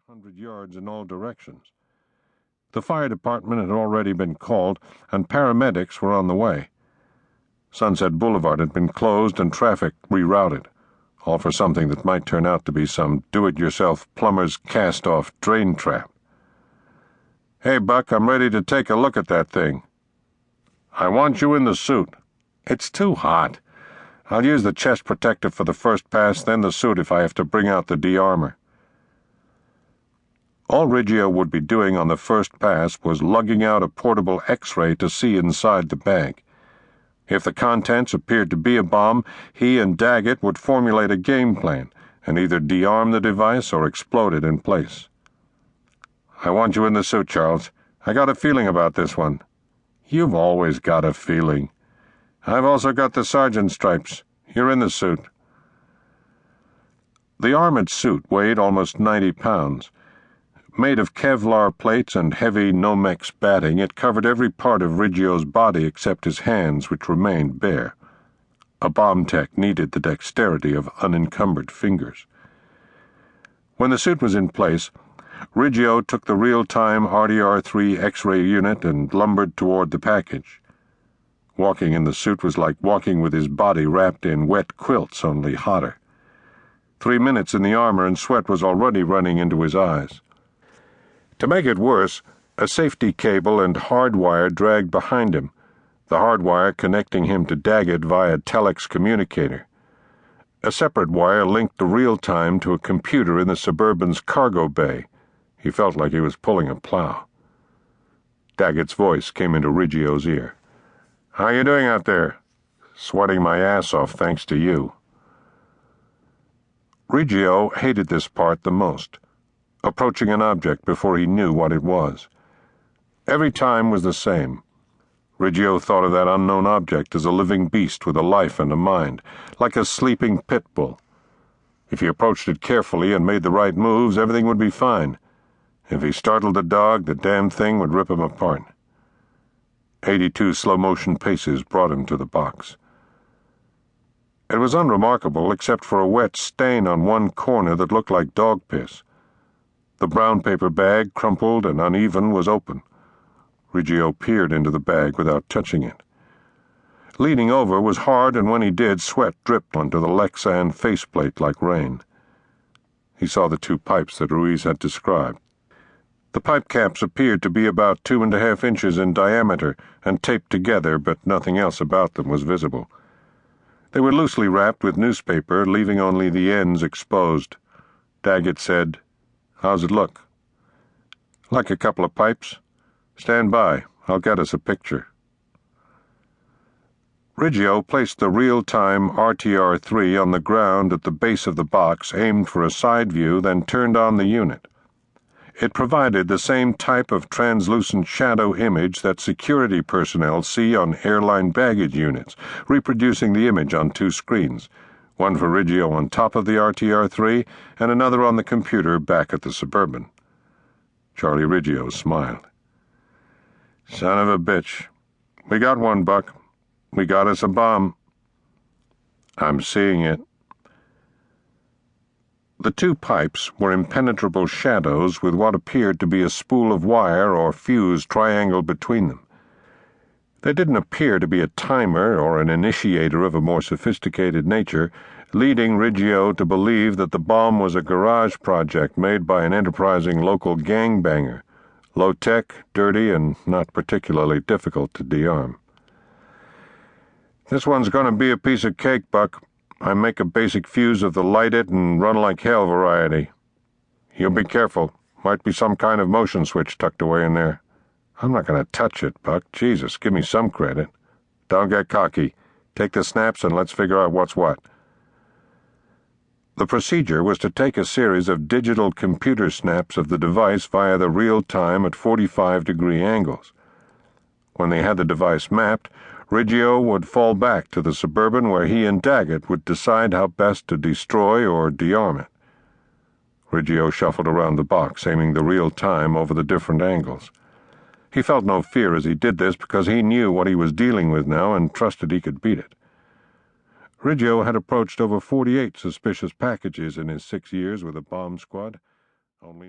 100 yards in all directions. The fire department had already been called, and paramedics were on the way. Sunset Boulevard had been closed and traffic rerouted, all for something that might turn out to be some do-it-yourself plumber's cast-off drain trap. "Hey, Buck, I'm ready to take a look at that thing." "I want you in the suit." "It's too hot. I'll use the chest protector for the first pass, then the suit if I have to bring out the de-armor." All Riggio would be doing on the first pass was lugging out a portable X-ray to see inside the bag. If the contents appeared to be a bomb, he and Daggett would formulate a game plan and either de-arm the device or explode it in place. "I want you in the suit, Charles. I got a feeling about this one." "You've always got a feeling." "I've also got the sergeant's stripes. You're in the suit." The armored suit weighed almost 90 pounds. Made of Kevlar plates and heavy Nomex batting, it covered every part of Riggio's body except his hands, which remained bare. A bomb tech needed the dexterity of unencumbered fingers. When the suit was in place, Riggio took the real-time RDR-3 X-ray unit and lumbered toward the package. Walking in the suit was like walking with his body wrapped in wet quilts, only hotter. 3 minutes in the armor and sweat was already running into his eyes. To make it worse, a safety cable and hardwire dragged behind him, the hardwire connecting him to Daggett via telex communicator. A separate wire linked the real-time to a computer in the Suburban's cargo bay. He felt like he was pulling a plow. Daggett's voice came into Riggio's ear. "How you doing out there?" "Sweating my ass off thanks to you." Riggio hated this part the most, approaching an object before he knew what it was. Every time was the same. Riggio thought of that unknown object as a living beast with a life and a mind, like a sleeping pit bull. If he approached it carefully and made the right moves, everything would be fine. If he startled the dog, the damn thing would rip him apart. 82 slow-motion paces brought him to the box. It was unremarkable except for a wet stain on one corner that looked like dog piss. The brown paper bag, crumpled and uneven, was open. Riggio peered into the bag without touching it. Leaning over was hard, and when he did, sweat dripped onto the Lexan faceplate like rain. He saw the 2 pipes that Ruiz had described. The pipe caps appeared to be about 2.5 inches in diameter and taped together, but nothing else about them was visible. They were loosely wrapped with newspaper, leaving only the ends exposed. Daggett said, "How's it look?" "Like a couple of pipes. Stand by. I'll get us a picture." Riggio placed the real-time RTR-3 on the ground at the base of the box, aimed for a side view, then turned on the unit. It provided the same type of translucent shadow image that security personnel see on airline baggage units, reproducing the image on 2 screens, one for Riggio on top of the RTR-3 and another on the computer back at the Suburban. Charlie Riggio smiled. "Son of a bitch. We got one, Buck. We got us a bomb." "I'm seeing it." The 2 pipes were impenetrable shadows with what appeared to be a spool of wire or fuse triangled between them. They didn't appear to be a timer or an initiator of a more sophisticated nature, leading Riggio to believe that the bomb was a garage project made by an enterprising local gangbanger, low-tech, dirty, and not particularly difficult to de-arm. "This one's going to be a piece of cake, Buck. I make a basic fuse of the light-it-and-run-like-hell variety. You'll be careful. Might be some kind of motion switch tucked away in there." "I'm not going to touch it, Buck. Jesus, give me some credit." "Don't get cocky. Take the snaps and let's figure out what's what." The procedure was to take a series of digital computer snaps of the device via the real-time at 45-degree angles. When they had the device mapped, Riggio would fall back to the Suburban where he and Daggett would decide how best to destroy or de-arm it. Riggio shuffled around the box, aiming the real-time over the different angles. He felt no fear as he did this because he knew what he was dealing with now and trusted he could beat it. Riggio had approached over 48 suspicious packages in his 6 years with a bomb squad. Only